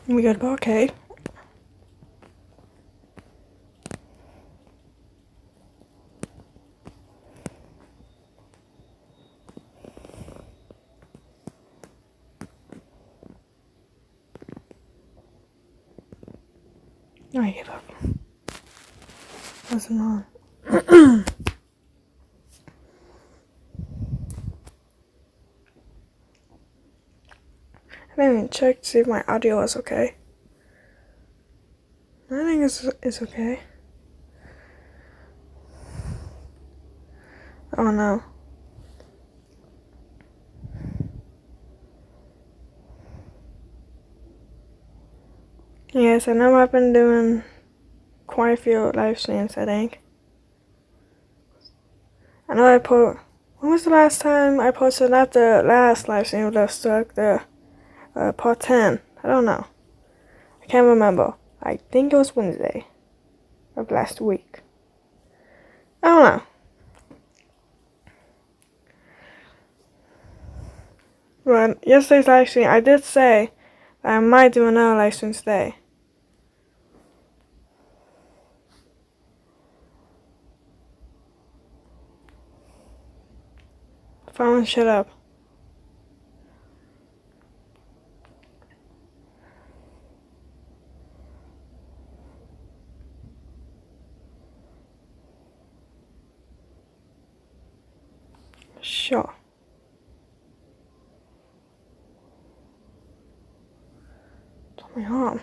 We good, okay. I give up. Wasn't on. I didn't even check to see if my audio was okay. I think it's okay. Oh no. Yes, I know I've been doing quite a few live streams, I think. I know I put. When was the last time I posted? Not the last live stream that stuck, the part 10. I don't know. I can't remember. I think it was Wednesday of last week. I don't know. But yesterday's live stream, I did say that I might do another live stream today. Phone, shut up. Sure. Tell me home.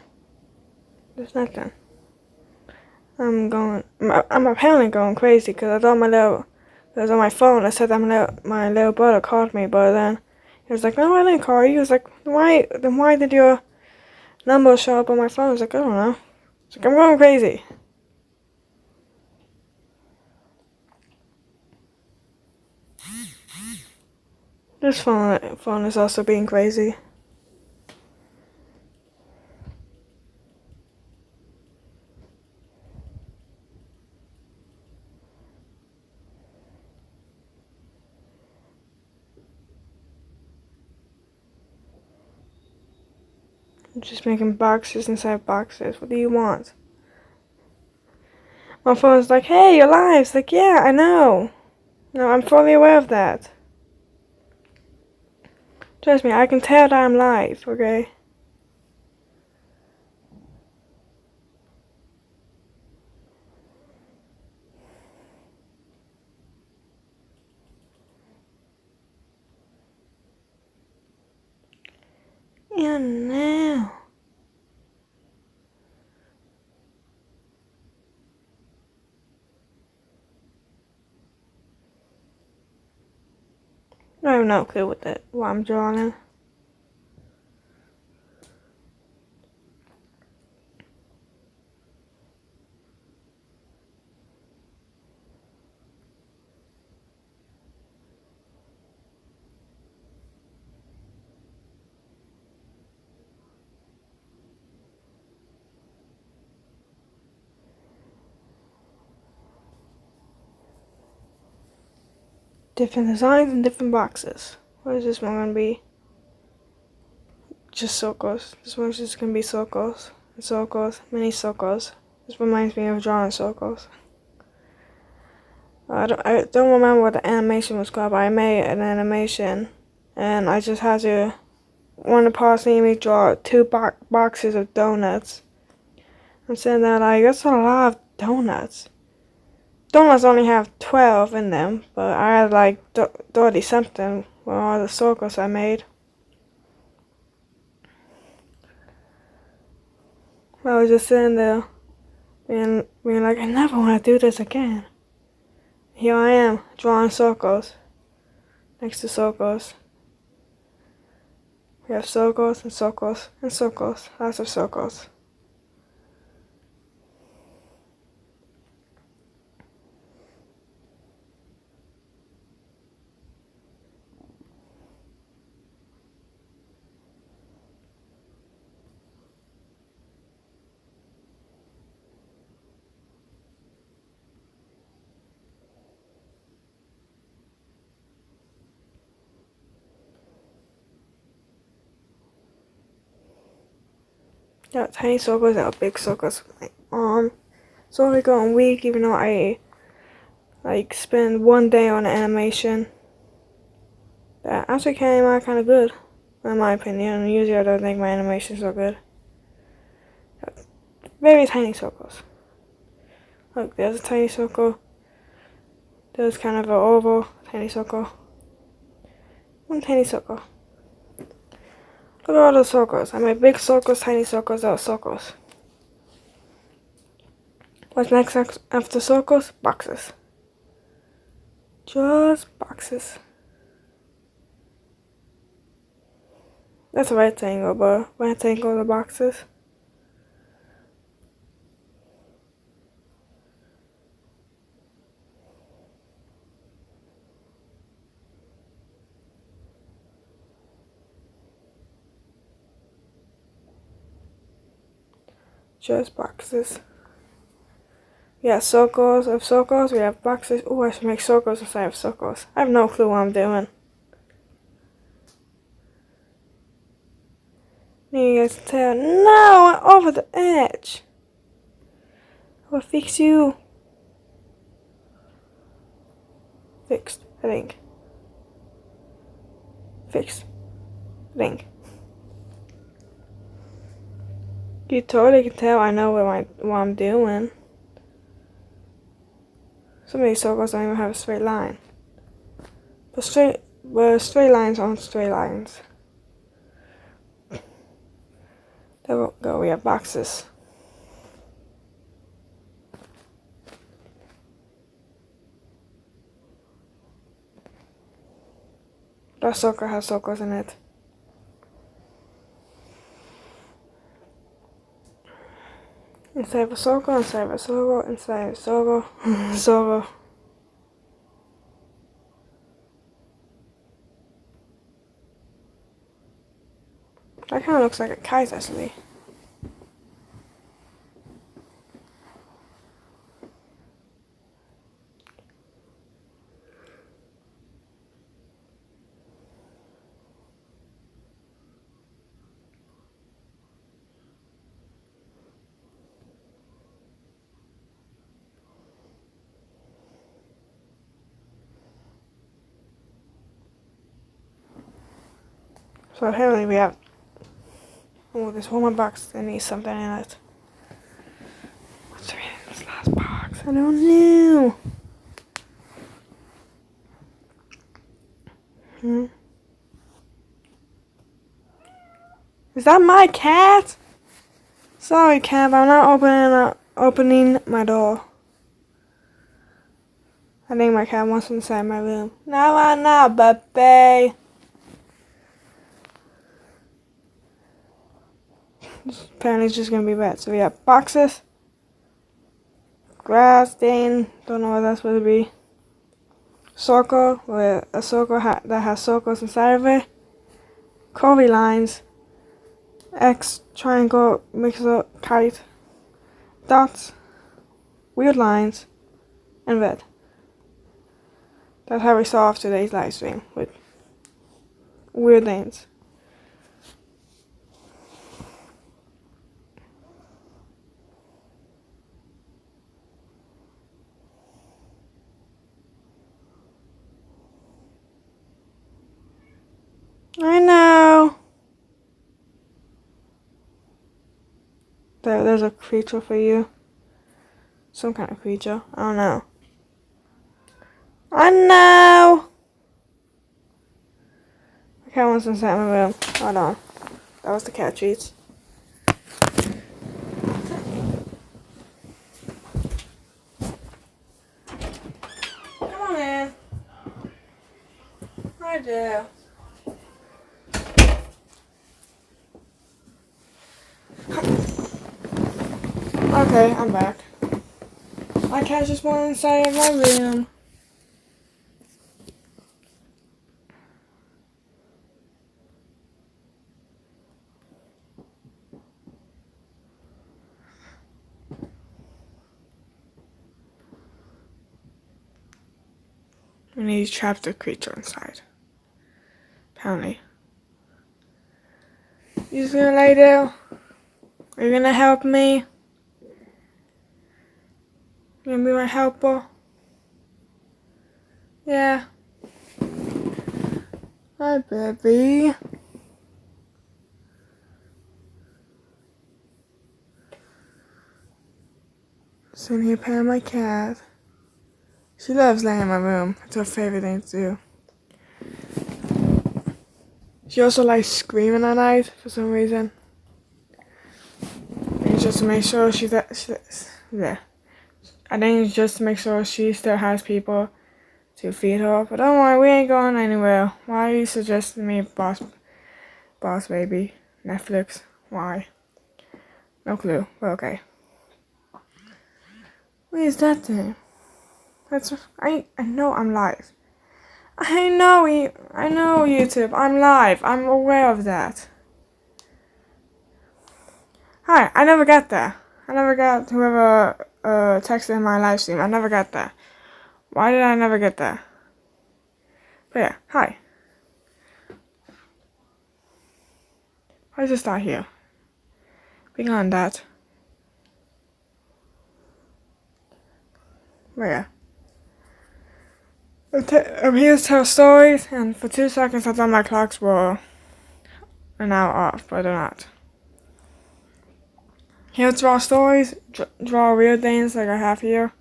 There's nothing. I'm apparently going crazy because I thought it was on my phone. I said that my little brother called me, but then he was like, no, I didn't call you. He was like, why did your number show up on my phone? I was like, I don't know. It's like, I'm going crazy. This phone is also being crazy. I'm just making boxes inside boxes. What do you want? My phone's like, hey, you're live. It's like, yeah, I know. No, I'm fully aware of that. Trust me, I can tell that I'm live, okay? Yeah, now. I have no clue what I'm drawing. Different designs and different boxes. What is this one gonna be? Just circles. This one's just gonna be circles. Circles. Mini circles. This reminds me of drawing circles. I don't remember what the animation was called, but I made an animation, and I just had to. One of the parts made me draw two boxes of donuts. I'm saying that like that's a lot of donuts. Donuts only have 12 in them, but I had like 30 something with all the circles I made. I was just sitting there, being like, I never want to do this again. Here I am, drawing circles, next to circles. We have circles and circles and circles, lots of circles. Got tiny circles, got big circles. My arm. It's only going weak, even though I like spend one day on the animation. That actually came out kind of good, in my opinion. Usually I don't think my animations are good. Got very tiny circles. Look, there's a tiny circle. There's kind of an oval, tiny circle. One tiny circle. Look at all those circles. I made big circles, tiny circles, out of circles. What's next after circles? Boxes. Just boxes. That's a rectangle, but rectangle are boxes. Just boxes. We have circles of circles, we have boxes. Oh, I should make circles inside of circles. I have no clue what I'm doing. You guys can tell. No, I'm over the edge. I will fix you. Fixed, I think. Fixed, I think. You totally can tell I know what I'm doing. Some of these circles don't even have a straight line. But straight lines aren't straight lines. There we go, we have boxes. That circle has circles in it. Inside of a circle, inside of a circle, inside of a circle, circle. That kind of looks like a kite, actually. So apparently we have. Oh, there's one more box that needs something in it. What's in this last box? I don't know. Is that my cat? Sorry, cat, but I'm not opening my door. I think my cat wants inside my room. No, baby. Apparently it's just gonna be bad. So we have boxes, grass stain, don't know what that's supposed to be. Circle, with a circle that has circles inside of it. Curvy lines. X, triangle, mix up, kite. Dots, weird lines, and red. That's how we saw off today's live stream, with weird lanes. I know. There's a creature for you. Some kind of creature. I don't know. I know. The cat wants inside my room. Hold on. That was the cat treats. Come on in. I do. Okay, I'm back. My cat just went inside of my room. And he trapped the creature inside. Apparently. You just gonna lay down? Are you gonna help me? You gonna be my helper? Yeah. Hi, baby. Sitting here petting my cat. She loves laying in my room. It's her favorite thing to do. She also likes screaming at night for some reason. And just to make sure yeah. I think it's just to make sure she still has people to feed her. But don't worry, we ain't going anywhere. Why are you suggesting me Boss Baby? Netflix? Why? No clue. But okay. What is that thing? I know I'm live. I know YouTube. I'm live. I'm aware of that. Hi, I never got that. I never got whoever texted in my live stream. I never got that. Why did I never get that? But yeah, hi. Why does it start here? Beyond that. But yeah. I'm here to tell stories, and for 2 seconds I thought my clocks were an hour off, but they're not. Here to draw stories, draw real things like I have here,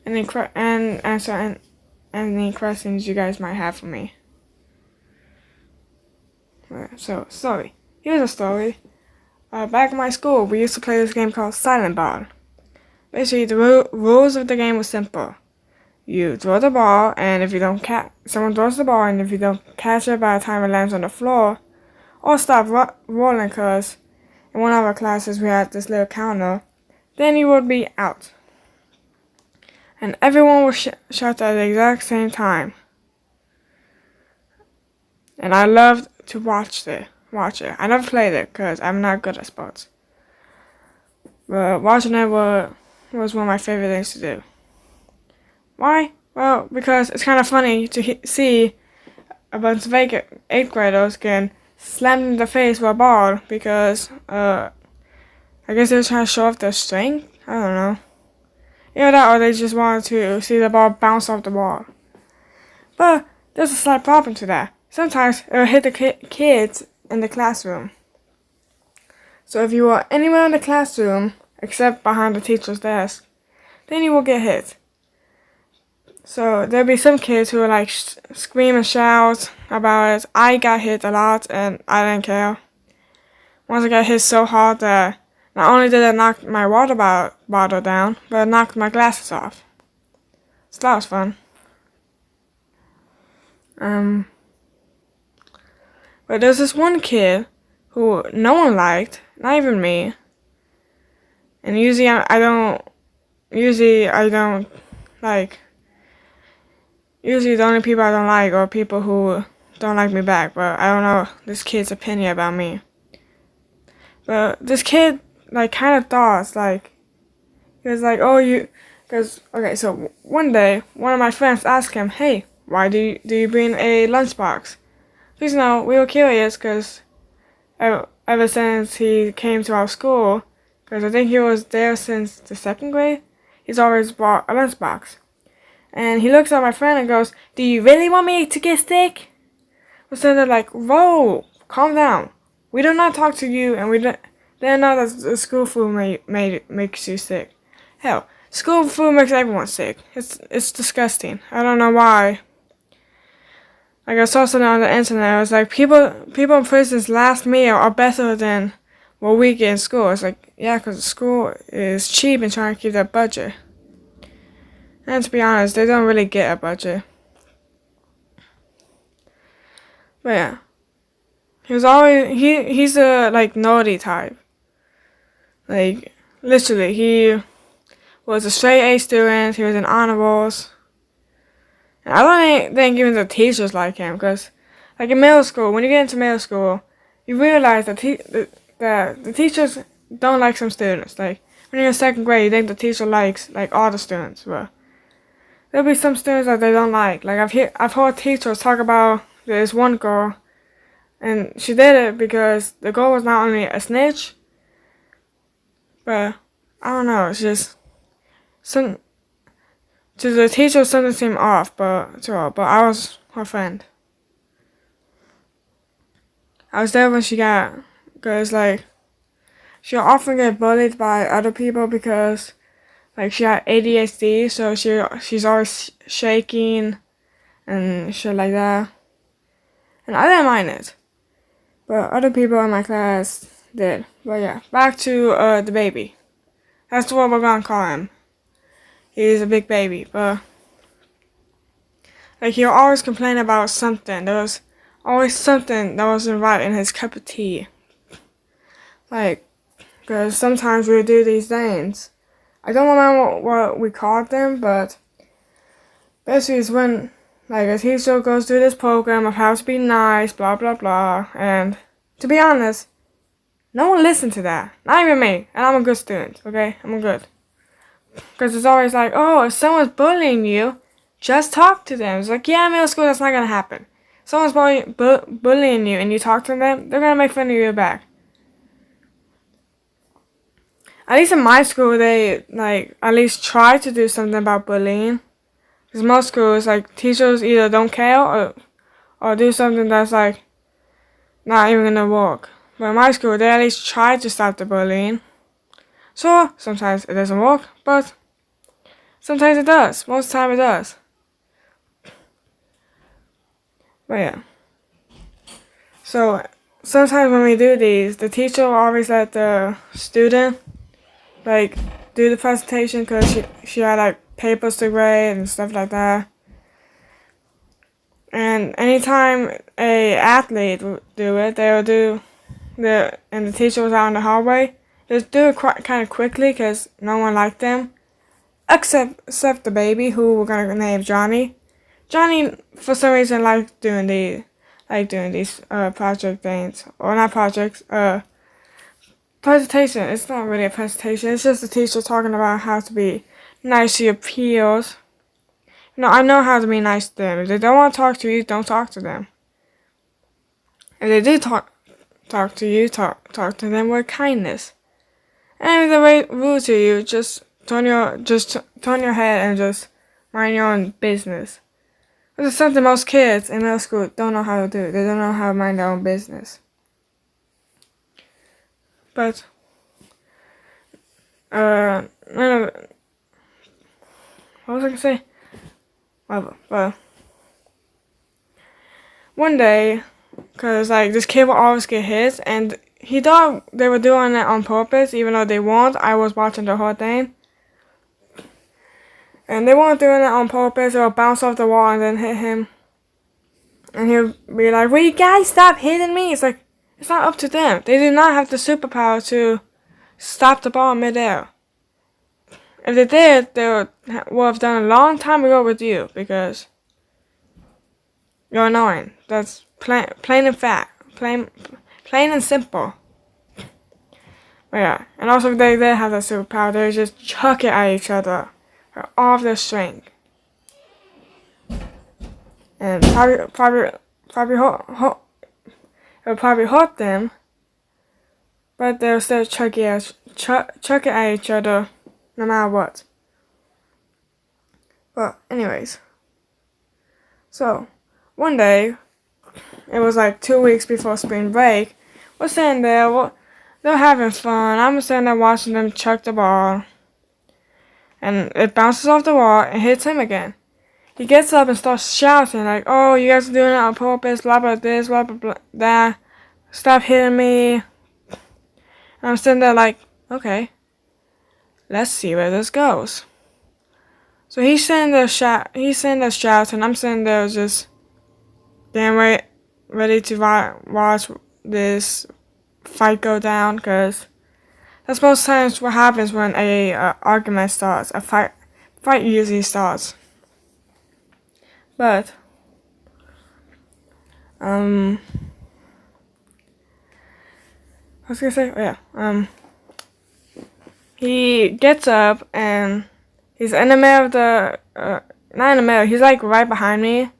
and answer any questions you guys might have for me. So, story. Here's a story. Back in my school, we used to play this game called Silent Ball. Basically, the rules of the game were simple. You throw the ball, and if you don't someone throws the ball, and if you don't catch it by the time it lands on the floor, or stop rolling, because in one of our classes we had this little counter, then you would be out. And everyone would shout at the exact same time. And I loved to watch it. I never played it, because I'm not good at sports. But watching it was one of my favorite things to do. Why? Well, because it's kind of funny to see a bunch of 8th graders getting slammed in the face with a ball because, I guess they were trying to show off their strength? I don't know. Either that or they just wanted to see the ball bounce off the wall. But there's a slight problem to that. Sometimes it will hit the kids in the classroom. So if you are anywhere in the classroom, except behind the teacher's desk, then you will get hit. So there'll be some kids who will like scream and shout about it. I got hit a lot and I didn't care. Once I got hit so hard that not only did it knock my water bottle down, but it knocked my glasses off. So that was fun. But there's this one kid who no one liked, not even me. And usually I don't like. Usually the only people I don't like are people who don't like me back, but I don't know this kid's opinion about me. But this kid, like, kind of thought, like, he was like, so one day, one of my friends asked him, hey, why do you bring a lunchbox? Please know, we were curious, because ever since he came to our school, because I think he was there since the 2nd grade, he's always brought a lunchbox. And he looks at my friend and goes, do you really want me to get sick? So they're like, whoa, calm down. We do not talk to you, and they know that the school food makes you sick. Hell, school food makes everyone sick. It's disgusting. I don't know why. Like I saw something on the internet. It was like people in prison's last meal are better than what we get in school. It's like, yeah, because the school is cheap and trying to keep that budget. And to be honest, they don't really get a budget. But yeah. He's a like naughty type. Like literally, he was a straight A student, he was in honor rolls. And I don't think even the teachers like him, because like in middle school, when you get into middle school, you realize that the teachers don't like some students. Like when you're in 2nd grade, you think the teacher likes like all the students, but there'll be some students that they don't like. Like I've heard teachers talk about this one girl, and she did it because the girl was not only a snitch, But I don't know. It's just some to the teacher something seemed off, but to her. But I was her friend. I was there when she got, cause like she often get bullied by other people because like she had ADHD, so she's always shaking and shit like that. And I didn't mind it, but other people in my class did. But yeah, back to the baby. That's what we're gonna call him. He's a big baby, but like he'll always complain about something. There was always something that wasn't right in his cup of tea. Like, because sometimes we would do these things. I don't remember what we called them, but basically it's when like a teacher goes through this program of how to be nice, blah blah blah, and to be honest, no one listened to that. Not even me, and I'm a good student, okay? I'm good. Because it's always like, oh, if someone's bullying you, just talk to them. It's like, yeah, middle school, that's not gonna happen. Someone's bullying you and you talk to them, they're gonna make fun of you back. At least in my school, they like at least try to do something about bullying. Because most schools, like teachers either don't care or do something that's like not even gonna work. But in my school, they at least try to stop the bullying. So sometimes it doesn't work, but sometimes it does. Most of the time it does. But yeah. So sometimes when we do these, the teacher will always let the student like do the presentation because she had like papers to grade and stuff like that. And anytime a athlete would do it, they would do and the teacher was out in the hallway, just do it kind of quickly because no one liked them, except the baby who we're gonna name Johnny. Johnny for some reason liked doing these project things, or not projects, presentation. It's not really a presentation. It's just the teacher talking about how to be nice to your peers. You know, I know how to be nice to them. If they don't want to talk to you, don't talk to them. If they do talk to you, talk to them with kindness. And if they're rude to you, just turn your head and just mind your own business. This is something most kids in middle school don't know how to do. They don't know how to mind their own business. But none of it. What was I gonna say? Well, one day, cause like this kid will always get hit, and he thought they were doing it on purpose, even though they weren't. I was watching the whole thing, and they weren't doing it on purpose. They would bounce off the wall and then hit him, and he'll be like, "Will you guys stop hitting me?" It's like it's not up to them. They do not have the superpower to stop the ball midair. If they did, they would have done a long time ago with you because you're annoying. That's plain and plain and simple. But yeah, and also if they did have that superpower, they would just chuck it at each other for all of their strength, and probably it would probably hurt them, but they'll still chuck it at each other no matter what. But anyways, so one day, it was like 2 weeks before spring break, we're sitting there, they're having fun, I'm sitting there watching them chuck the ball, and it bounces off the wall and hits him again. He gets up and starts shouting like, "Oh, you guys are doing it on purpose, blah blah this, blah blah blah that, stop hitting me." And I'm sitting there like, okay, let's see where this goes. So he's sitting there shouting, I'm sitting there just damn ready to watch this fight go down, because that's most times what happens when a argument starts. A fight usually starts. But I was gonna say, he gets up and he's in the middle of the not in the middle. He's like right behind me,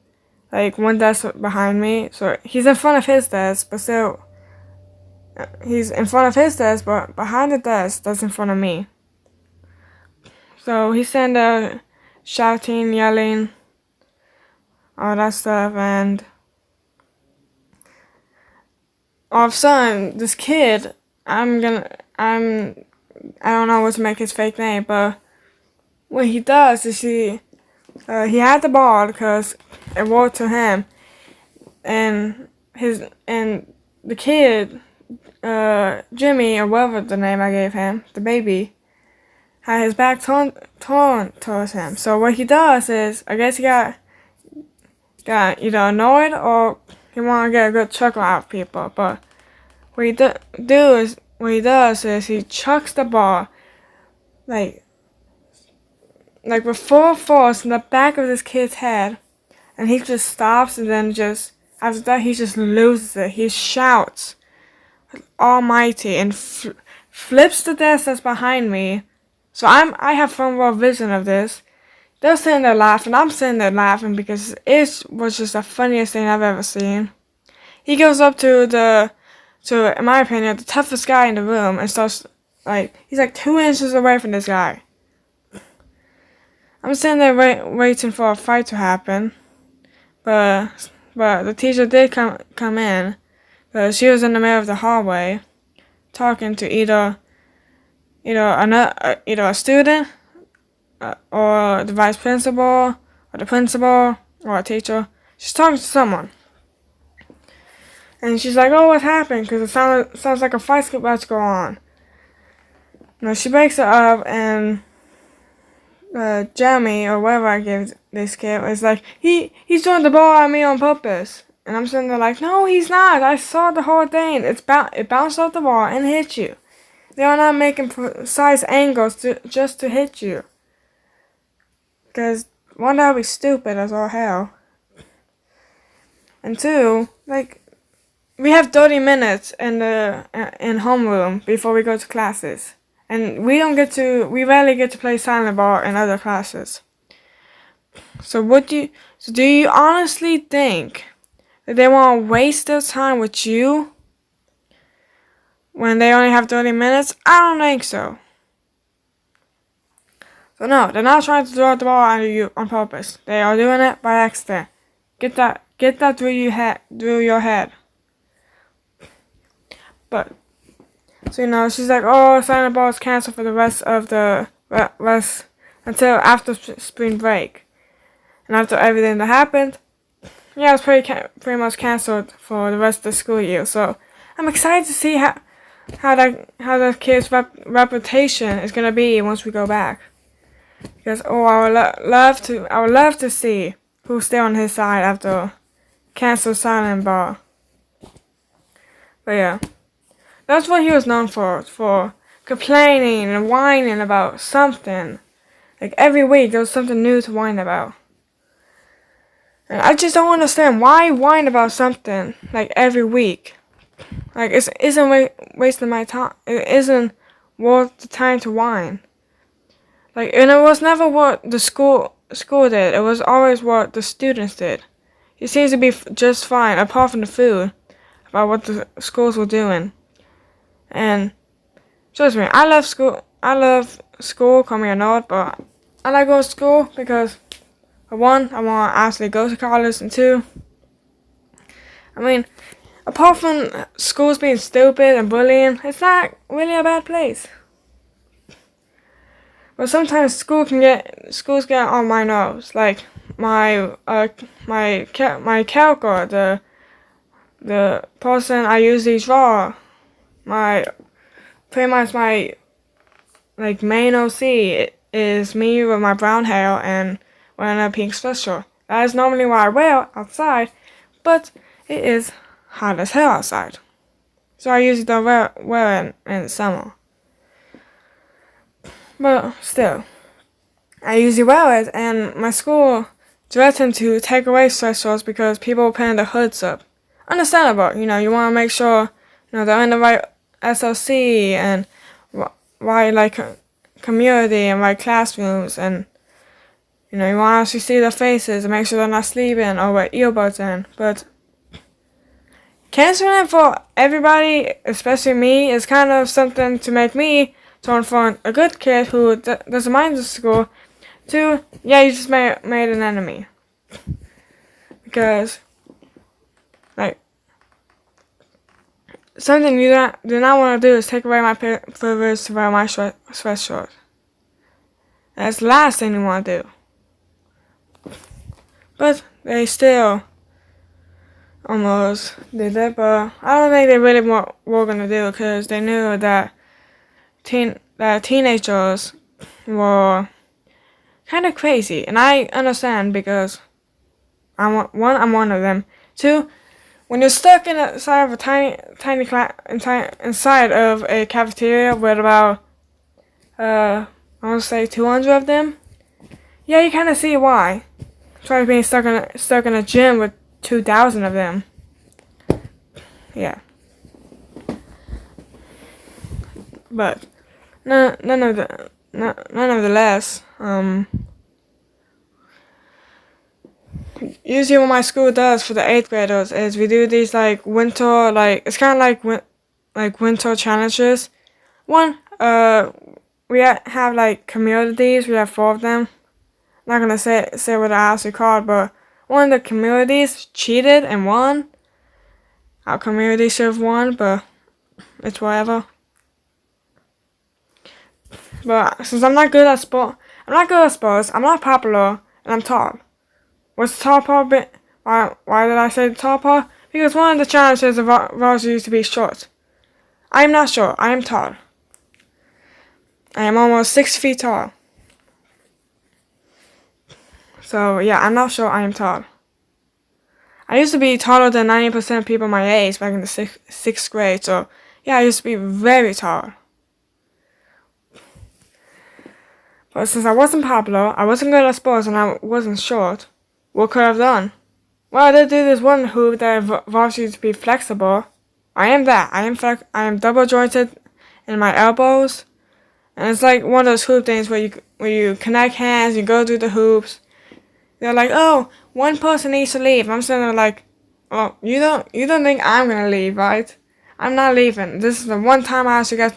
like one desk behind me. So he's in front of his desk, but still He's in front of his desk, but behind the desk, that's in front of me. So he's standing there shouting, yelling, all that stuff, and all of a sudden, this kid, I don't know what to make his fake name, but what he does is he had the ball because it rolled to him, and the kid, Jimmy, or whatever the name I gave him, the baby, had his back turned towards him. So what he does is, I guess he got either annoyed or he want to get a good chuckle out of people. But what he does is he chucks the ball like with full force in the back of this kid's head, and he just stops, and then just after that he just loses it. He shouts almighty and flips the desk that's behind me. So I have front row vision of this. They're sitting there laughing. I'm sitting there laughing because it was just the funniest thing I've ever seen. He goes up to in my opinion, the toughest guy in the room and starts he's like 2 inches away from this guy. I'm sitting there waiting for a fight to happen, but the teacher did come in. She was in the middle of the hallway, talking to either a student, or the vice principal, or the principal, or a teacher. She's talking to someone, and she's like, "Oh, what happened?" Because it sounds like a fight's about to go on. No, she breaks it up, and Jeremy, or whatever I gave this kid, is like, he's throwing the ball at me on purpose. And I'm sitting there like, no, he's not. I saw the whole thing. It bounced off the ball and hit you. They are not making precise angles just to hit you. Because, one, that would be stupid as all hell. And two, we have 30 minutes in homeroom before we go to classes. And we rarely get to play silent ball in other classes. So do you honestly think that they want to waste their time with you when they only have 30 minutes? I don't think so. So no, they're not trying to throw the ball at you on purpose. They are doing it by accident. Get that through your head. But so she's like, oh, silent ball is canceled for the rest of the rest until after spring break. And after everything that happened, yeah, it's pretty much canceled for the rest of the school year. So I'm excited to see how the kid's reputation is gonna be once we go back. Because I would love to see who's still on his side after cancel silent ball. But yeah, that's what he was known for complaining and whining about something. Like every week there was something new to whine about. And I just don't understand why whine about something every week. It isn't wasting my time. It isn't worth the time to whine. And it was never what the school did. It was always what the students did. It seems to be just fine, apart from the food, about what the schools were doing. And trust me, I love school. Call me a nerd, but I like going to school because, for one, I want to actually go to college, and two, apart from schools being stupid and bullying, it's not really a bad place. But sometimes schools get on my nerves, like my calc, the person I usually draw, pretty much my main OC is me with my brown hair and wearing a pink sweatshirt. That is normally what I wear outside, but it is hot as hell outside, so I usually don't wear it in the summer. But still, I usually wear it, and my school threatened to take away sweatshirts because people were putting their hoods up. Understandable, you want to make sure they're in the right SLC and right community and right classrooms, and you want to actually see their faces and make sure they're not sleeping or wear earbuds in. But canceling it for everybody, especially me, is kind of something to make me turn from a good kid who doesn't mind the school to, yeah, you just made an enemy. Because, like, something you do not want to do is take away my privilege to wear my sweatshirt. That's the last thing you want to do. But they still almost did it, but I don't think they really were going to do it because they knew that teenagers were kind of crazy. And I understand because I'm one of them. Two, when you're stuck inside of a tiny inside of a cafeteria with about I want to say 200 of them, yeah, you kind of see why. Try being stuck in a gym with 2,000 of them. Yeah. But none of the less. Usually what my school does for the 8th graders is we do these like winter, like it's kind of like winter challenges. One, we have like communities. We have 4 of them. I'm not gonna say what they're actually called, but one of the communities cheated and won. Our community should have won, but it's whatever. But since I'm not good at sports, I'm not popular, and I'm tall. What's the tall part bit? Why did I say the tall part? Because one of the challenges of ours used to be short. I am not short, I am tall. I am almost 6 feet tall. So yeah, I'm not sure I am tall. I used to be taller than 90% of people my age back in the 6th grade, so yeah, I used to be very tall. But since I wasn't popular, I wasn't good at sports, and I wasn't short, what could I have done? Well, I did do this one hoop that involves you to be flexible. I am that. I am double jointed in my elbows, and it's like one of those hoop things where you connect hands, you go through the hoops. They're like, oh, one person needs to leave. I'm sitting there like, oh, you don't think I'm gonna leave, right? I'm not leaving. This is the one time I actually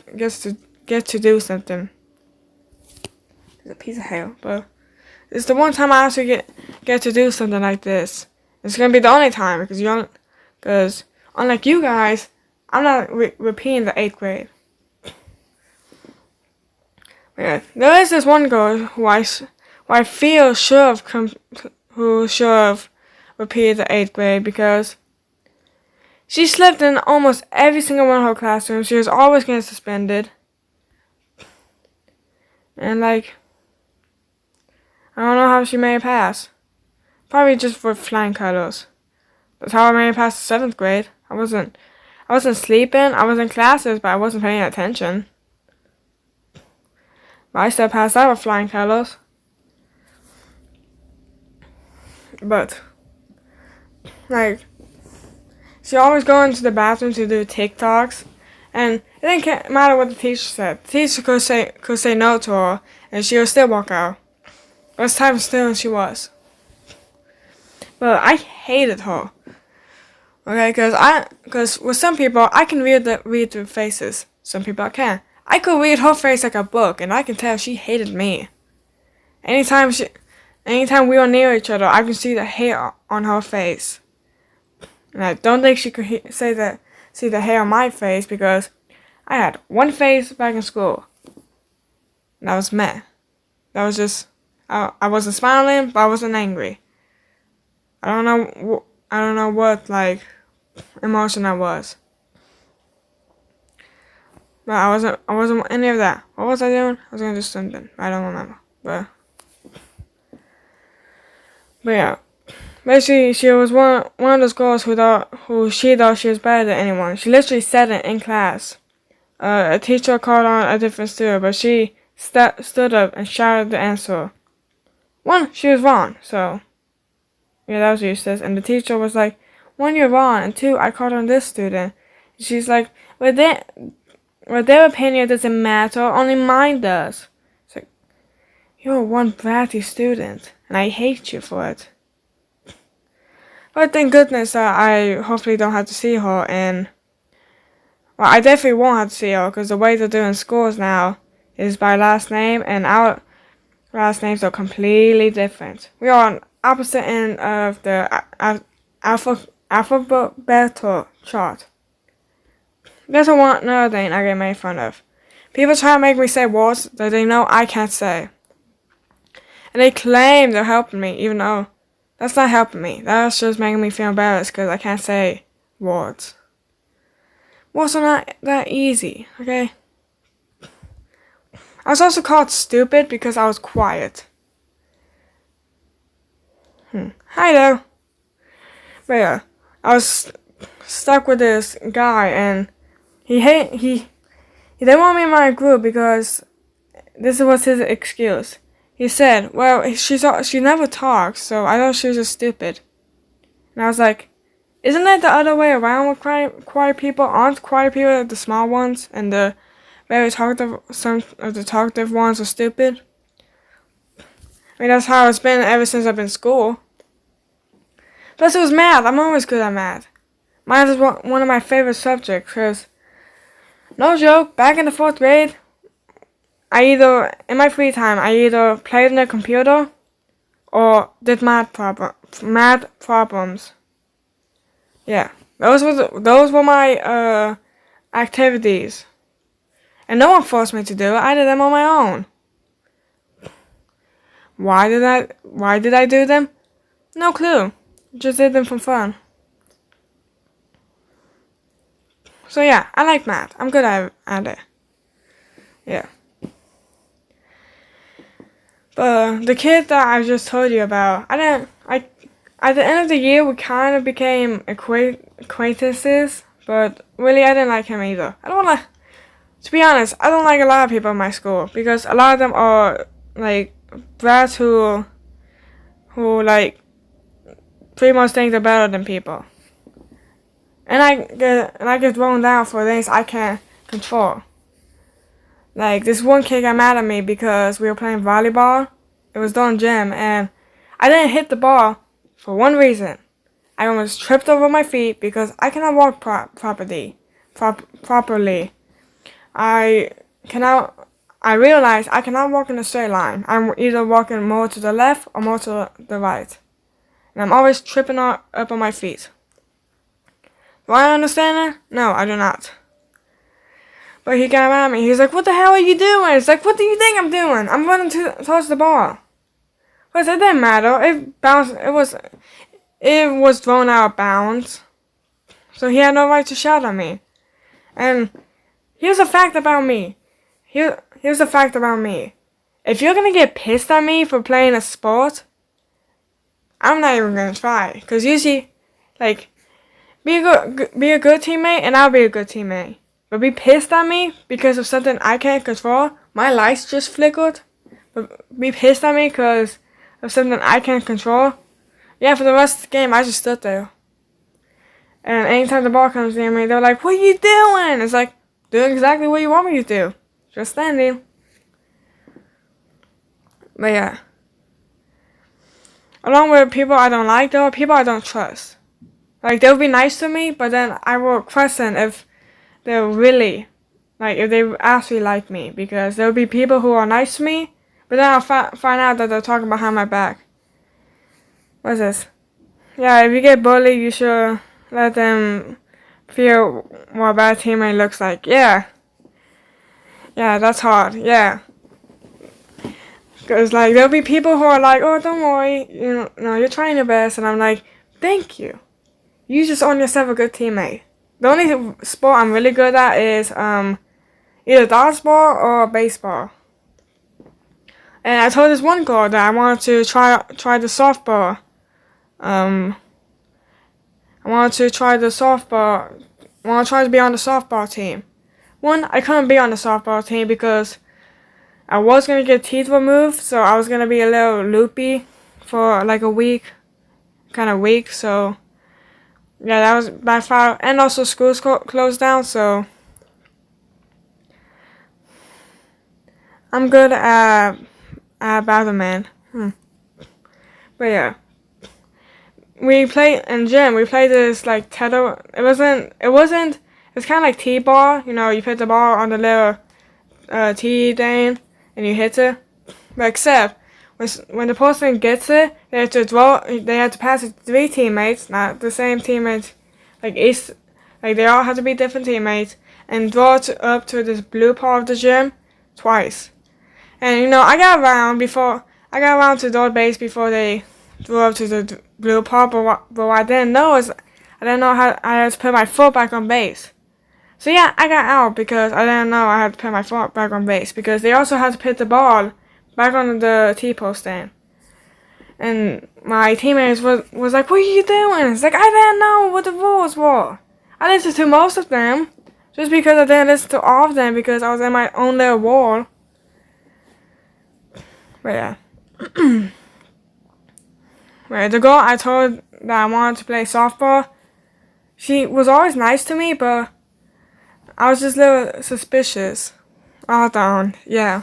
get to do something. It's a piece of hail, but it's the one time I actually get to do something like this. It's gonna be the only time because unlike you guys, I'm not repeating the 8th grade. But yeah, there is this one girl who I feel should have repeated the 8th grade because she slipped in almost every single one of her classrooms. She was always getting suspended. And like, I don't know how she made it pass. Probably just for flying colors. That's how I made it past the 7th grade. I wasn't sleeping. I was in classes, but I wasn't paying attention. But I still passed out with flying colors. But like, she always go into the bathroom to do TikToks, and it didn't matter what the teacher said. The teacher could say no to her, and she would still walk out. As time still and she was. But I hated her. Okay, because with some people I can read their faces. Some people I can't. I could read her face like a book, and I can tell she hated me. Anytime we were near each other, I can see the hair on her face. And I don't think she could see the hair on my face because I had one face back in school. And that was meh. That was just. I wasn't smiling, but I wasn't angry. I don't know what like emotion I was. But I wasn't any of that. What was I doing? I was gonna do something. I don't remember. But yeah. Basically, she was one of those girls who she thought she was better than anyone. She literally said it in class. A teacher called on a different student, but she stood up and shouted the answer. One, she was wrong, so yeah, that was useless. And the teacher was like, one, you're wrong, and two, I called on this student. And she's like, well, their opinion doesn't matter, only mine does. It's like, you're one bratty student, and I hate you for it. But thank goodness that I hopefully don't have to see her, and well, I definitely won't have to see her because the way they're doing schools now is by last name, and our last names are completely different. We are on opposite end of the alphabetical chart. There's another thing I get made fun of. People try to make me say words that they know I can't say. And they claim they're helping me, even though that's not helping me. That's just making me feel embarrassed because I can't say words. Words are not that easy, okay? I was also called stupid because I was quiet. Hi there. But yeah, I was stuck with this guy, and he didn't want me in my group because this was his excuse. He said, well, she never talks, so I thought she was just stupid. And I was like, isn't it the other way around with quiet people? Aren't quiet people the small ones, and the very talkative, some of the talkative ones are stupid? I mean, that's how it's been ever since I've been in school. Plus, it was math. I'm always good at math. Math is one of my favorite subjects, because, no joke, back in the 4th grade, in my free time, I either played on the computer or did math problems. Yeah, those were my activities, and no one forced me to do it. I did them on my own. Why did I do them? No clue. Just did them for fun. So yeah, I like math. I'm good at it. Yeah. But the kid that I just told you about, at the end of the year, we kind of became acquaintances, but really I didn't like him either. To be honest, I don't like a lot of people in my school, because a lot of them are, like, brats who like, pretty much think they're better than people. And I get thrown down for things I can't control. Like, this one kid got mad at me because we were playing volleyball. It was during gym, and I didn't hit the ball for one reason. I almost tripped over my feet because I cannot walk properly. I realized I cannot walk in a straight line. I'm either walking more to the left or more to the right. And I'm always tripping up on my feet. Do I understand it? No, I do not. But he got mad at me. He's like, what the hell are you doing? It's like, what do you think I'm doing? I'm running towards the ball. But it didn't matter. It bounced. It was thrown out of bounds. So he had no right to shout at me. And here's a fact about me. Here's a fact about me. If you're gonna get pissed at me for playing a sport, I'm not even gonna try. Cause usually, like, be a good teammate, and I'll be a good teammate. But be pissed at me because of something I can't control. My lights just flickered. But be pissed at me because of something I can't control. Yeah, for the rest of the game, I just stood there. And anytime the ball comes near me, they're like, what are you doing? It's like, doing exactly what you want me to do. Just standing. But yeah. Along with people I don't like, there are people I don't trust. Like, they'll be nice to me, but then I will question if they're really, like, if they actually like me. Because there'll be people who are nice to me, but then I'll find out that they're talking behind my back. What's this? Yeah, if you get bullied, you should let them feel what a bad teammate looks like. Yeah. Yeah, that's hard. Yeah. Because, like, there'll be people who are like, oh, don't worry. You're trying your best. And I'm like, thank you. You just earned yourself a good teammate. The only sport I'm really good at is either dodgeball or baseball. And I told this one girl that I wanted to try the softball. I wanted to try the softball. I want to try to be on the softball team. One, I couldn't be on the softball team because I was going to get teeth removed, so I was going to be a little loopy for like a week. Kind of weak, so yeah, that was by far. And also school's closed down, so I'm good at Batman. But yeah. we play in gym. We played this like tether. It wasn't. It's kind of like T-ball. You know, you put the ball on the little T thing and you hit it. But except when the person gets it, they have to draw. They have to pass it to 3 teammates, not the same teammates. Like they all have to be different teammates, and draw it up to this blue part of the gym twice. And you know, I got around to third base before they drew up to the blue part. But what I didn't know is I didn't know how I had to put my foot back on base. So yeah, I got out because I didn't know I had to put my foot back on base, because they also had to put the ball back on the T-post stand. And my teammates was like, "What are you doing?" It's like, I didn't know what the rules were. I listened to most of them, just because I didn't listen to all of them because I was in my own little world. But yeah. Right, the girl I told that I wanted to play softball, she was always nice to me, but I was just a little suspicious. All down, yeah.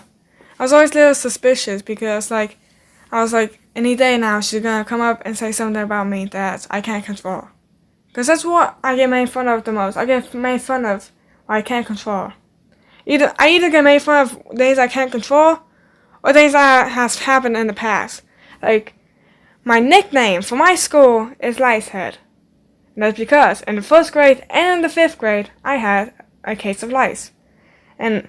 I was always a little suspicious because, like, I was like, any day now she's gonna come up and say something about me that I can't control. Because that's what I get made fun of the most. I get made fun of what I can't control. I either get made fun of things I can't control or things that has happened in the past. Like, my nickname for my school is Licehead. And that's because in the 1st grade and in the 5th grade, I had a case of lice. And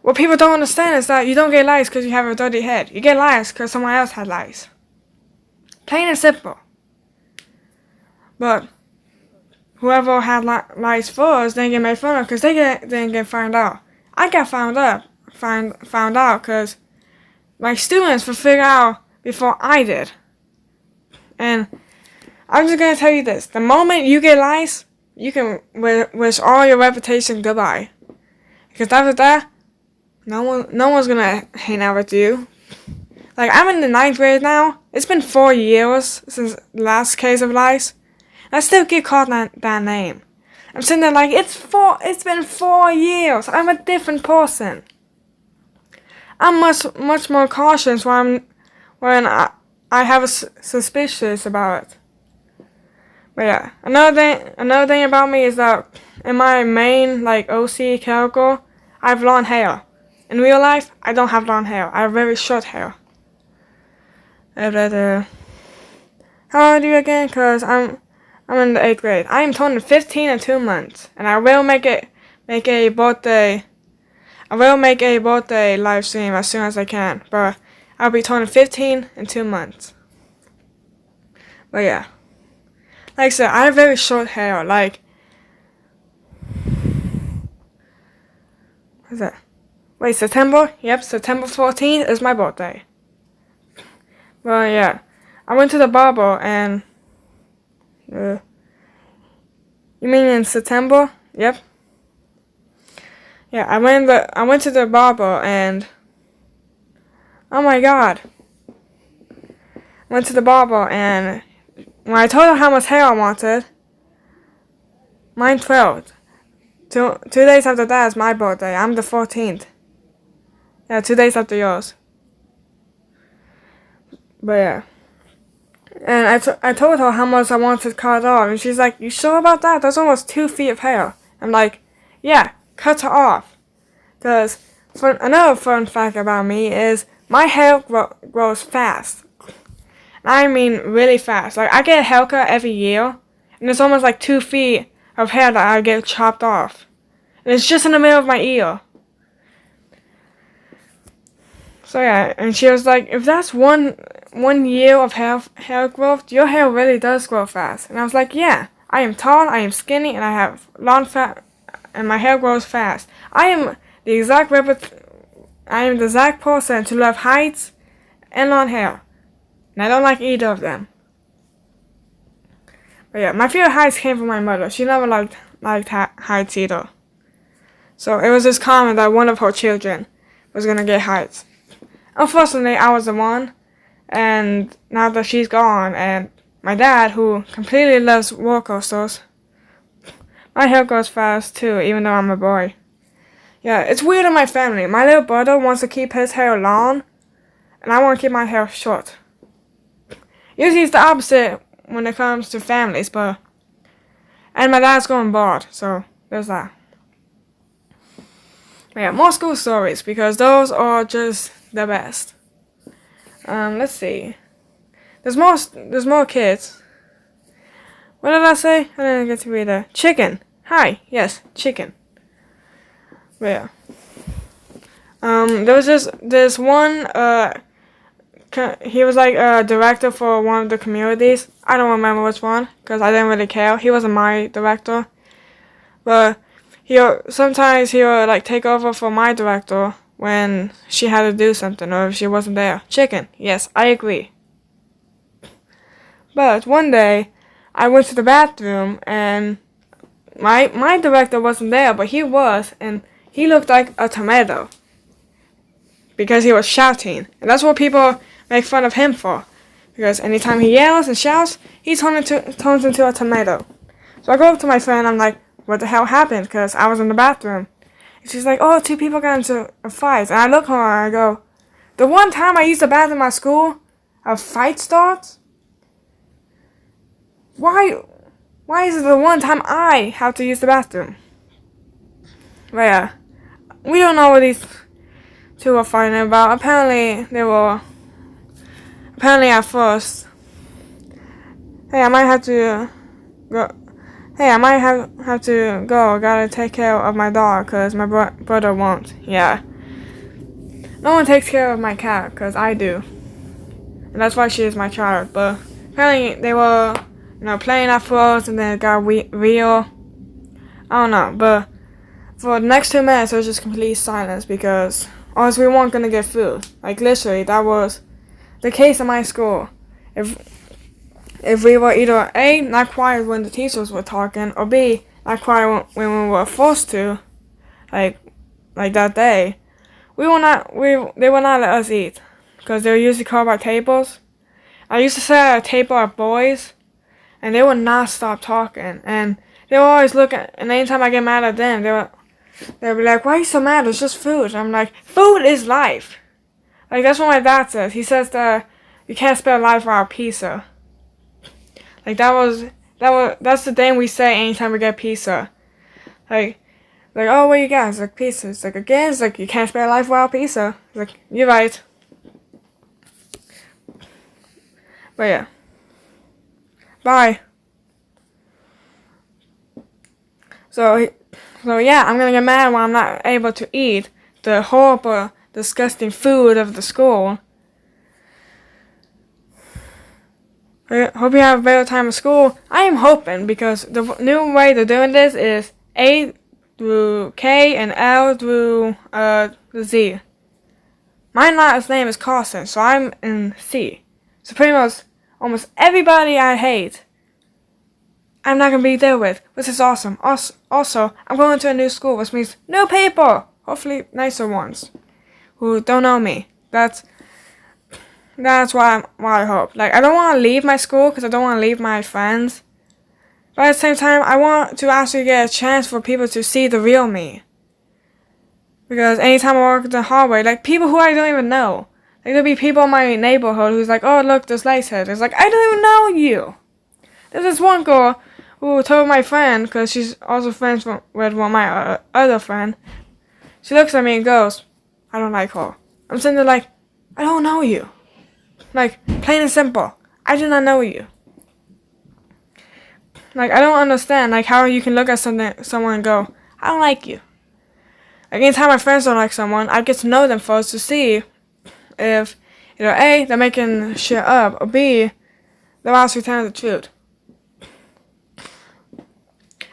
what people don't understand is that you don't get lice because you have a dirty head. You get lice because someone else had lice. Plain and simple. But whoever had lice first didn't get made fun of because they didn't get found out. I got found out because my students would figure out before I did. And I'm just gonna tell you this: the moment you get lice, you can wish all your reputation goodbye. Because after that, no one's gonna hang out with you. Like, I'm in the 9th grade now. It's been 4 years since the last case of lice. And I still get called that name. I'm sitting there like, it's been 4 years. I'm a different person. I'm much more cautious when I have a suspicious about it. But yeah, another thing about me is that in my main like OC character, I have long hair. In real life, I don't have long hair. I have very short hair. How old are you again? Cause I'm in the 8th grade. I am turning 15 in 2 months, and I will make a birthday. I will make a birthday live stream as soon as I can. But I'll be turning 15 in 2 months. But yeah, like I said, I have very short hair. Like, what's that? Wait, September? Yep, September 14th is my birthday. Well, yeah, I went to the barber and, you mean in September? Yep. Yeah, I went to the barber and, oh my god. I went to the barber and when I told her how much hair I wanted, mine 12. 2 days after that is my birthday. I'm the 14th. Yeah, 2 days after yours. But yeah. And I told her how much I wanted cut off. And she's like, "You sure about that? That's almost 2 feet of hair." I'm like, "Yeah, cut her off." Because another fun fact about me is my hair grows fast. I mean really fast. Like, I get a haircut every year. And it's almost like 2 feet of hair that I get chopped off. And it's just in the middle of my ear. So yeah, and she was like, "If that's one year of hair growth, your hair really does grow fast." And I was like, "Yeah, I am tall, I am skinny, and I have long fat, and my hair grows fast. I am the exact person to love heights and long hair, and I don't like either of them." But yeah, my favorite heights came from my mother. She never liked heights either. So it was just common that one of her children was gonna get heights. Unfortunately, I was the one, and now that she's gone, and my dad, who completely loves roller coasters, my hair grows fast too, even though I'm a boy. Yeah, it's weird in my family. My little brother wants to keep his hair long, and I want to keep my hair short. Usually it's the opposite when it comes to families, and my dad's going bald, so there's that. But yeah, more school stories, because those are just the best. Let's see. There's more kids. What did I say? I didn't get to read that. Chicken. Hi. Yes, chicken. But yeah. There was just this one, he was like a director for one of the communities. I don't remember which one, because I didn't really care. He wasn't my director. But sometimes he would like take over for my director when she had to do something or if she wasn't there. Chicken. Yes, I agree. But one day, I went to the bathroom and my director wasn't there, but he was, and he looked like a tomato. Because he was shouting. And that's what people make fun of him for. Because anytime he yells and shouts, he turns into a tomato. So I go up to my friend, I'm like, what the hell happened? Because I was in the bathroom. And she's like, oh, 2 people got into a fight. And I look at her and I go, the one time I used the bathroom at school, a fight starts? Why is it the one time I have to use the bathroom? But yeah, we don't know what these 2 were fighting about. Apparently at first, hey, I might have to go. Hey, I might have to go. Gotta take care of my dog, cause my brother won't. Yeah. No one takes care of my cat, cause I do. And that's why she is my child. But apparently they were, playing at first, and then it got real. I don't know, but for the next 2 minutes, it was just complete silence because else we weren't gonna get food. Like literally, that was the case in my school. If we were either A, not quiet when the teachers were talking, or B, not quiet when we were forced to, like that day, they would not let us eat, because they were usually called by tables. I used to sit at a table of boys, and they would not stop talking, and they were always looking, and anytime I get mad at them, they'd be like, why are you so mad? It's just food. And I'm like, food is life. Like, that's what my dad says. He says that you can't spell life without pizza. Like, that's the thing we say anytime we get pizza. Like, oh, what you got? It's like, pizza. It's like, again, it's like, you can't spell life without pizza. It's like, you're right. But yeah. Bye. So yeah, I'm gonna get mad when I'm not able to eat the horrible, disgusting food of the school. I hope you have a better time at school. I am hoping, because the new way they're doing this is A through K and L through the Z. My last name is Carson, so I'm in C. So pretty much almost everybody I hate, I'm not gonna be there with, which is awesome. Also, I'm going to a new school, which means new people. Hopefully nicer ones who don't know me. That's what I hope. Like, I don't want to leave my school because I don't want to leave my friends. But at the same time, I want to actually get a chance for people to see the real me. Because anytime I walk the hallway, like, people who I don't even know. Like, there'll be people in my neighborhood who's like, oh, look, this Lacehead. It's like, I don't even know you. There's this one girl who told my friend, because she's also friends with my other friend. She looks at me and goes, I don't like her. I'm sitting there like, I don't know you. Like, plain and simple. I do not know you. Like, I don't understand, like, how you can look at someone and go, I don't like you. Like, anytime my friends don't like someone, I get to know them first to see if, either A, they're making shit up, or B, they're actually telling the truth.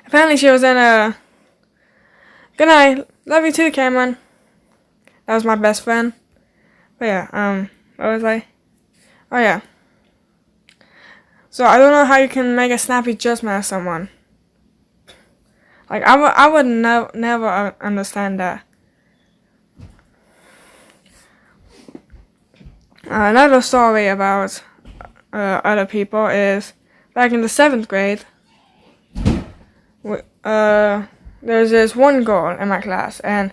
Apparently she was in a... Good night. Love you too, Cameron. That was my best friend. But yeah, what was I? Oh yeah. So I don't know how you can make a snappy judgment of someone. Like, I would never understand that. Another story about other people is back in the 7th grade. There's this one girl in my class, and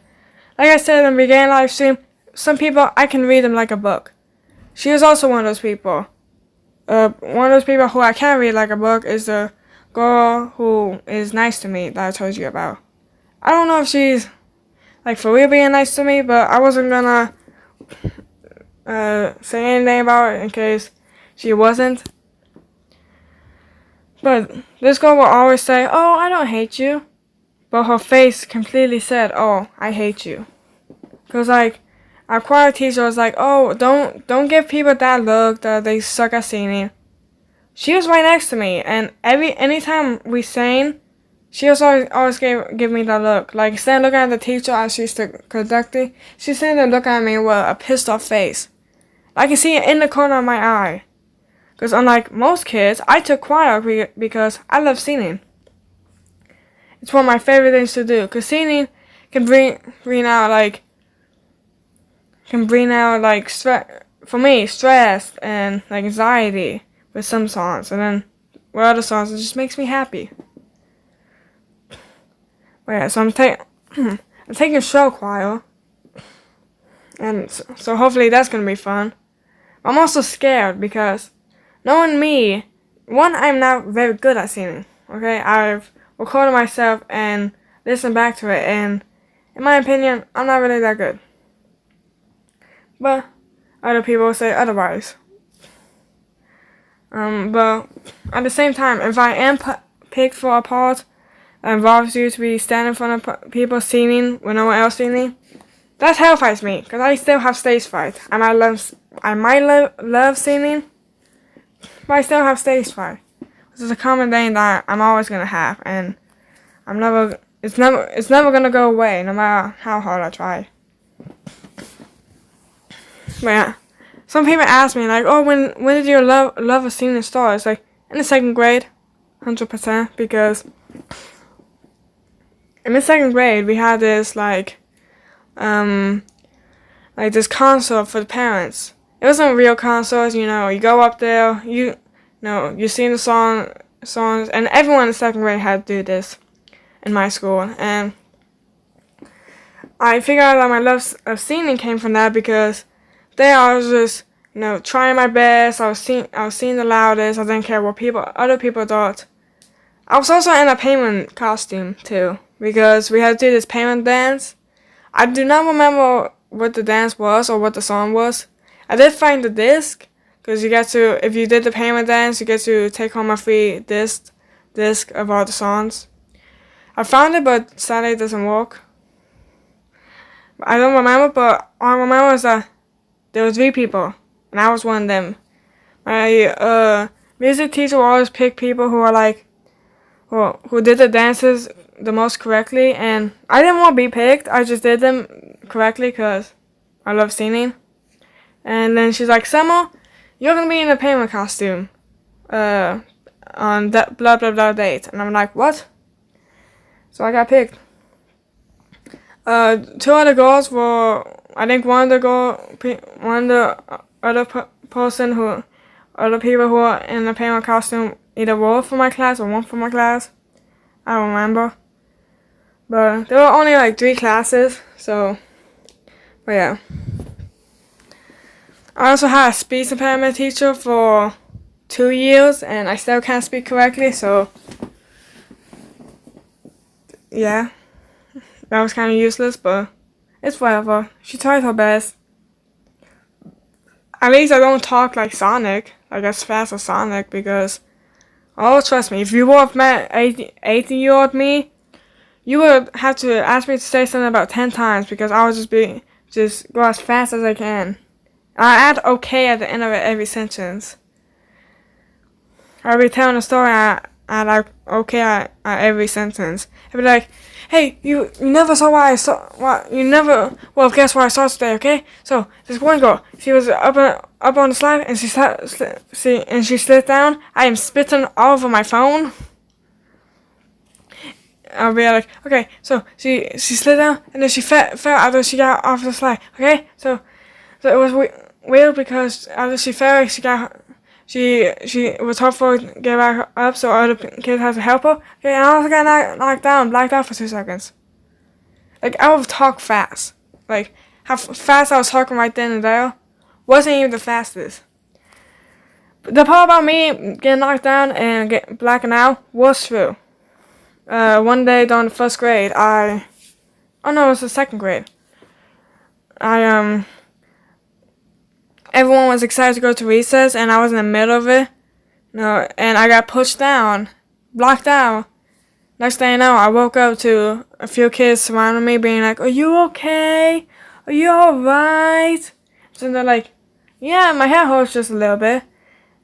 like I said in the beginning live stream, some people I can read them like a book. She was also one of those people. one of those people who I can't read like a book is the girl who is nice to me that I told you about. I don't know if she's like for real being nice to me, but I wasn't gonna say anything about it in case she wasn't. But this girl will always say, "Oh, I don't hate you," but her face completely said, "Oh, I hate you." Cause like our choir teacher was like, "Oh, don't give people that look that they suck at singing." She was right next to me, and anytime we sang, she was always give me that look. Like instead of looking at the teacher as she's conducting, she's sitting there looking at me with a pissed off face. I can see it in the corner of my eye. Because unlike most kids, I took choir because I love singing. It's one of my favorite things to do. Because singing can bring out for me, stress and like anxiety with some songs. And then with other songs, it just makes me happy. But yeah, so I'm taking show choir. And so hopefully that's going to be fun. I'm also scared because knowing me, one, I'm not very good at singing, okay? I've recorded myself and listened back to it, and in my opinion, I'm not really that good. But other people say otherwise. But at the same time, if I am picked for a part that involves you to be standing in front of people singing with no one else singing, that terrifies me, because I still have stage fright. I might love singing, but I still have stage fright. This is a common thing that I'm always gonna have, and it's never gonna go away, no matter how hard I try. But yeah, some people ask me like, "Oh, when did your love of singing start?" It's like in the second grade, 100%, because in the second grade we had this like this concert for the parents. It wasn't a real concert, you know. You go up there, you sing the songs, and everyone in the second grade had to do this in my school. And I figured out that my love of singing came from that because there I was just, trying my best. I was singing the loudest. I didn't care what other people thought. I was also in a payment costume too because we had to do this payment dance. I do not remember what the dance was or what the song was. I did find the disc, because if you did the payment dance, you get to take home a free disc of all the songs. I found it, but sadly it doesn't work. I don't remember, but all I remember is that there was 3 people, and I was one of them. My music teacher will always pick people who are who did the dances the most correctly, and I didn't want to be picked. I just did them correctly because I love singing. And then she's like, "Summer, you're gonna be in a payment costume on that blah blah blah date." And I'm like, "What?" So I got picked. 2 other girls were, I think one of the other people who were in the payment costume either were from my class or weren't from my class. I don't remember. But there were only 3 classes, so, but yeah. I also had a speech impairment teacher for 2 years, and I still can't speak correctly, so yeah, that was kind of useless, but it's whatever. She tried her best. At least I don't talk like Sonic, like as fast as Sonic, because, oh, trust me, if you would have met 18-year-old me, you would have to ask me to say something about 10 times, because I would just go as fast as I can. I add okay at the end of every sentence. I'll be telling a story, I add okay at every sentence. I'll be like, "Hey, you never saw what I saw. Well, guess what I saw today, okay? So this one girl, she was up on the slide, and she slid down. I am spitting all over my phone." I'll be like, "Okay, so she slid down, and then she fell after she got off the slide, okay? So it was weird because after she fell, it was hard for her to get back up, so other kids had to help her. Okay, and I also got knocked down, blacked out for 2 seconds. I would talk fast. How fast I was talking right then and there wasn't even the fastest. The part about me getting knocked down and blacking out was true. One day during the first grade, oh no, it was the second grade. Everyone was excited to go to recess, and I was in the middle of it. No, and I got pushed down, blocked out. Next thing you know, I woke up to a few kids surrounding me, being like, "Are you okay? Are you alright?" So they're like, "Yeah, my head hurts just a little bit."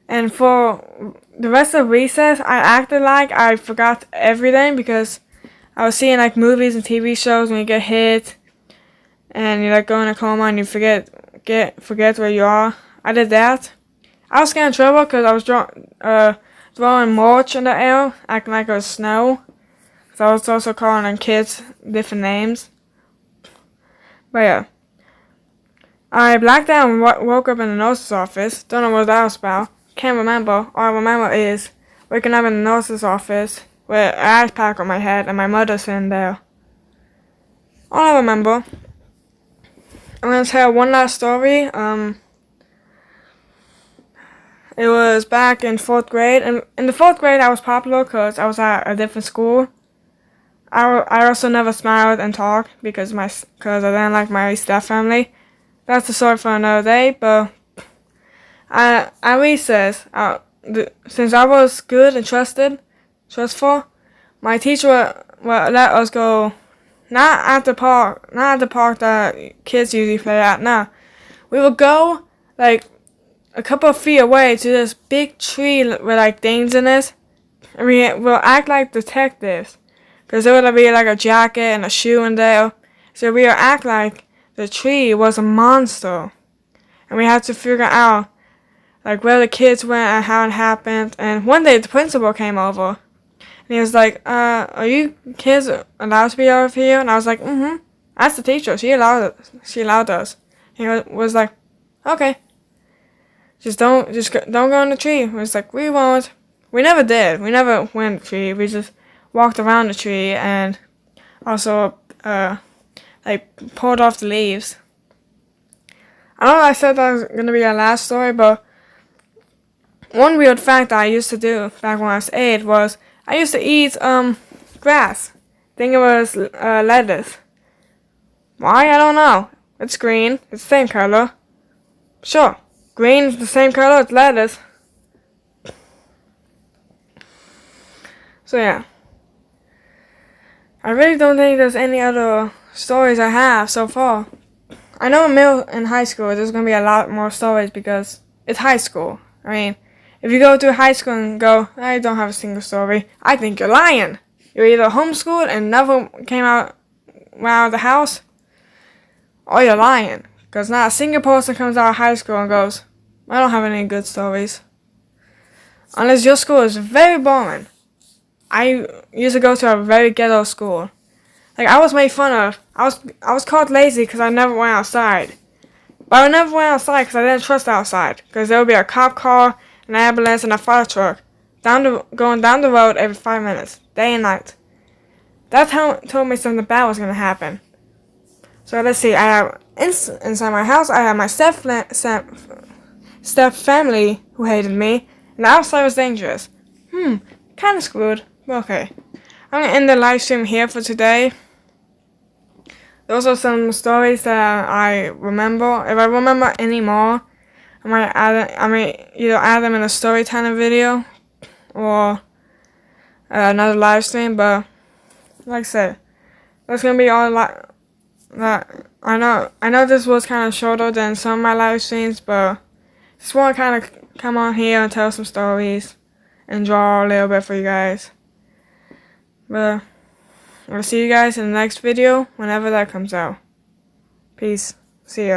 And for the rest of recess, I acted like I forgot everything because I was seeing like movies and TV shows when you get hit and you like go in a coma and you forget where you are. I did that. I was getting in trouble because I was throwing mulch in the air, acting like it was snow. So I was also calling on kids different names. But yeah. I blacked out and woke up in the nurse's office. Don't know what that was about. Can't remember. All I remember is waking up in the nurse's office with an ice pack on my head and my mother sitting there. All I remember. I'm going to tell one last story. It was back in 4th grade. And in the 4th grade, I was popular because I was at a different school. I also never smiled and talked because I didn't like my step family. That's a story for another day, but at recess, since I was good and trustful, my teacher would let us go not at the park that kids usually play at. No, we would go like a couple of feet away to this big tree with like things in it, and we will act like detectives, because there would be like a jacket and a shoe in there. So we would act like the tree was a monster, and we had to figure out like where the kids went and how it happened. And one day the principal came over, and he was like, "Are you kids allowed to be over here?" And I was like, "Mm-hmm." That's the teacher. She allowed us. He was like, "Okay, don't go in the tree." It was like, "We won't." We never did. We never went in the tree. We just walked around the tree and also like pulled off the leaves. I know I said that was gonna be our last story, but one weird fact that I used to do back when I was 8 was I used to eat grass. I think it was lettuce. Why? I don't know. It's green. It's the same color. Sure, green is the same color as lettuce. So yeah, I really don't think there's any other stories I have so far. I know in high school there's gonna be a lot more stories because it's high school. I mean, if you go to high school and go, "I don't have a single story," I think you're lying. You're either homeschooled and never came out of the house, or you're lying. Because not a single person comes out of high school and goes, "I don't have any good stories." Unless your school is very boring. I used to go to a very ghetto school. Like, I was made fun of. I was called lazy because I never went outside. But I never went outside because I didn't trust outside. Because there would be a cop car, an ambulance, and a fire truck going down the road every 5 minutes, day and night. That told me something bad was going to happen. So let's see. I have inside my house, I have my step family who hated me, and the outside was dangerous. Kind of screwed. But okay. I'm going to end the live stream here for today. Those are some stories that I remember. If I remember any more, I might either add them in a storytelling video or another live stream. But like I said, that's gonna be all that I know. I know this was kind of shorter than some of my live streams, but just want to kind of come on here and tell some stories and draw a little bit for you guys. But I'll see you guys in the next video whenever that comes out. Peace. See ya.